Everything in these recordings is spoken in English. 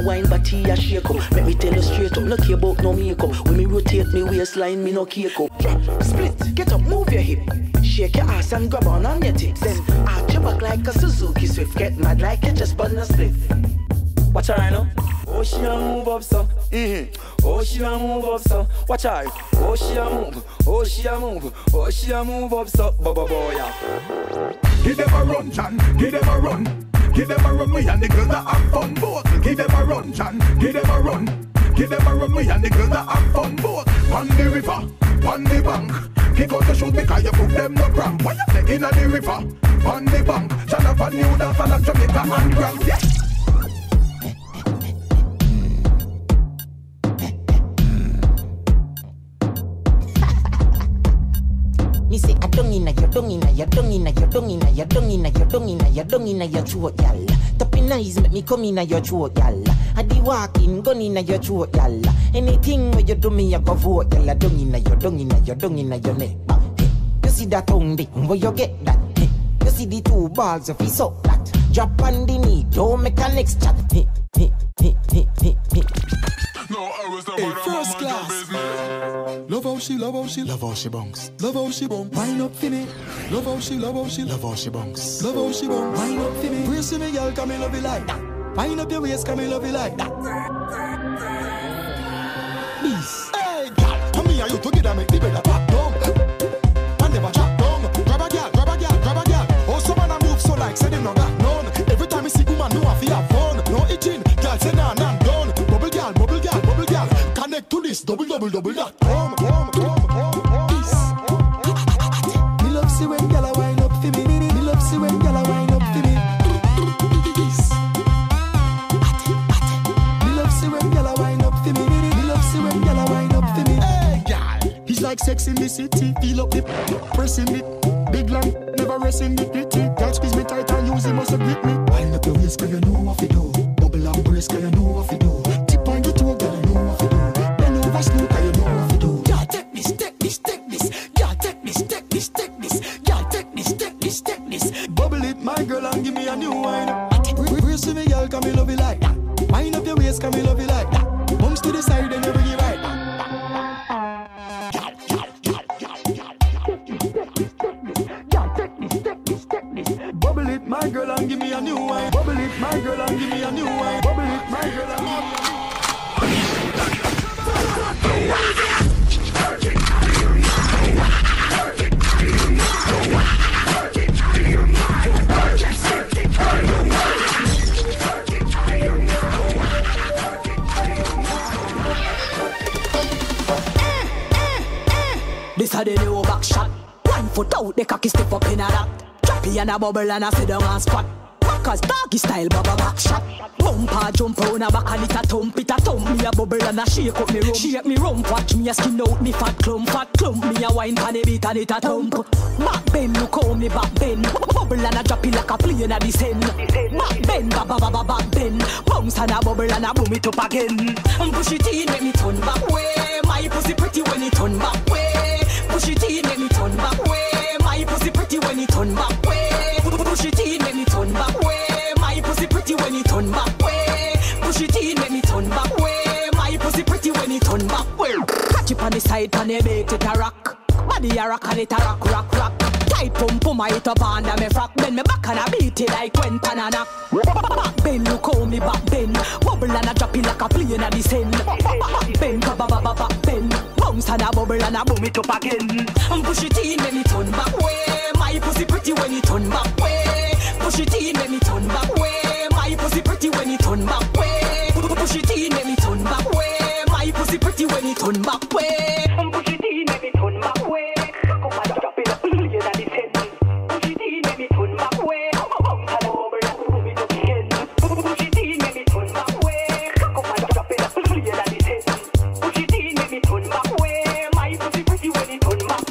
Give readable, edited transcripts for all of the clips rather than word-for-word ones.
and wine body a shake up. Let me tell you straight up, no care about no makeup. When me rotate me waistline, me no cake up. Split, get up, move your hip. Shake your ass and grab on your tits. Then arch your back like a Suzuki Swift. Get mad like you just spun a split. Watch her, I know. Oh, she a move up, so. Oh, she a move up, so. Watch her. Oh, she a move. Oh, she a move. Oh, she a move up, so. Boy, yeah. Give them a run, John. Give them a run. Give them a run, me and the girls that have fun both. Give them a run, John. Give them a run. Give them a run, me and the girls that have fun both. On the river, on the bank. Kick out the shoot because you put them no cramp. Why you say in the river, on the bank. Shut up and you dance and Jamaica and Grand. Yeah. Me say I don't inna your dung inna your dung inna your dung inna your dung inna your dung inna your dung inna your throat, y'all. Tapping eyes make me come inna your throat, y'all. I be walking gun inna your throat, y'all. Anything where you do me, I go vote, y'all. Dung inna your dung inna your dung inna your neck. Hey, you see that tongue, dick? Where you get that? Hey, you see the two balls of his up that? Drop on the knee, don't make a next chat. Hey, hey, hey, hey, hey, hey. No, I was the hey, first class. Love how she bunks. Love how she bunks. Wine up for me. Love how she bunks. Love how she bunks. Wine up for me. Brace me, girl, come and love you like that. Wine up your waist, come and love you like that. Peace. Hey, girl, come here, you together make the better pop down. And never drop down. Grab a girl, grab a girl, grab a girl. Oh, some man a move so like say them not got none. Every time you see woman, know I feel have fun. No itching, girl say nah, nah, done. Bubble girl, bubble girl, bubble girl. Connect to this, double, double, double that. Peace. Me love see when girl a wine up for me. Me love see when girl a wine up for me. Peace. Me love see when girl a wine up for me. Me love see when girl a wine up for me. Hey, girl. He's like sex in the city. Feel up the pressing it. Big long, never resting the pity. Girl squeeze me tight and use it, must grip me. Wind up your waist, girl, you know what to do. Bubble and brace, girl, you know what to do. Tip on your toe, girl, you know what to do. Bend over slow, girl, you know what to do. Girl, take this, take this, take this. Girl, take this, take this, take this. Girl, take this, take this, take this. Bubble it, my girl, and give me a new wine. Brace me, girl, come me love you like that. Wind up your waist, come me love you like that. Bumps to the side, then you bring it right back. Bubble it, my girl, and give me a new wine. Bubble it, my girl, and give me a new wine. Bubble it, my girl, and give me a new wine. This a the new back shot. 1 foot out, the cocky step up in a that. Choppy and a bubble and a sit down and squat. Cause doggy style bubble back shot. Bumper jump on a back and it a thump. Me a bubble and a shake up me rump. Shake me rump, watch me a skin out me fat clump. Me a wine pan a beat and it a thump. Back bend, look how me back bend. Bubble and a drop it like a plane a descend. Back bend, back bend. Bounce and a bubble and a boom it up again. Push it in, make me turn back way. My pussy pretty when it turn back way. Push it in, make me turn back way. My pussy pretty when it turn back way. Push it in, make me turn back way. My pussy pretty when it turn back way. Push it in, make me turn back way. My pussy pretty when it turn back way. Catch it on the side, pan a bait it a rock. Body a rock and it a rock, rock, rock. Tight pump my it up under me frack. Bend me back and I beat it like when tanana. Back bend, look how me back bend. Bubble and a drop it like a plane a descend. Back bend, back bend. Bounce and a bubble and a boom it up again. Push it in, make me turn back way. My pussy pretty when it turn back way. Push it in, make me turn back way. My pussy pretty when it turn back way. Push it in, make me turn back way. My pussy pretty when it turn back way. Push it in, make me turn back way. Come on, drop it up, you know this head. Push it in, make me turn back way. Bounce and a bubble and boom it up again. Push it in, make me turn back way. Come on, drop it up, you know this head. Push it in, make me turn back way. My pussy pretty when it turn back.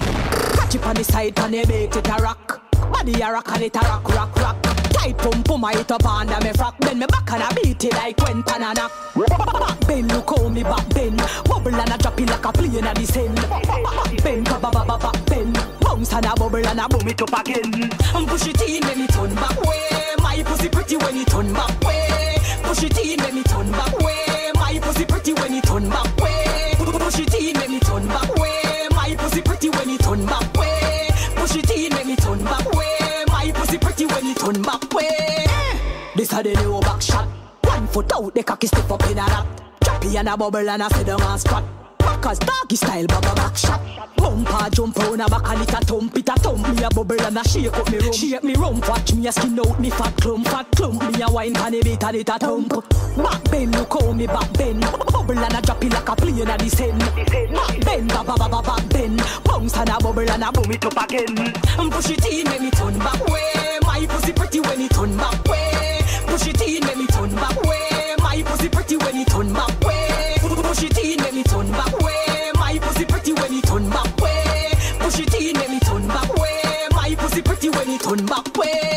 Catch it on the side, pan a bait it a rock. Body a rock and it a rock, rock, rock. Tight pump my it up under me frack. Bend me back and I beat it like when tanana. Back bend, look how me back bend. Bubble and a drop it like a plane a descend. Back bend, back bend. Bounce and a bubble and a boom it up again. Push it in, make me turn back way. My pussy pretty when it turn back way. Push it in, make me turn back way. My pussy pretty when it turn back way. Push it in, make me turn back way. My pussy pretty when it turn back way. Push it in, make me turn back way. My pussy pretty when it turn back way. This a the new back shot. 1 foot out, the cocky step up in a rap. Choppy and a bubble and a sit down and squat. Cause doggy style baba back shot. Bumper jump on a back and it a thump. Me a bubble and a shake up me rum. Shake me rum, watch me a skin out me fat clump. Me a wine pan a bit and it a thump. Back bend, look how me back bend. Bubble and a drop it like a plane a descend. Back bend, back bend. Bounce and a bubble and a boom it up again. Push it in, make me turn back way. My pussy pretty when it turn back way. Push it in, make me turn back way. My pussy pretty when it turn back way. Push it in, make me turn back way. My pussy pretty when it turn back way. Push it in, make me turn back way. My pussy pretty when it turn back way.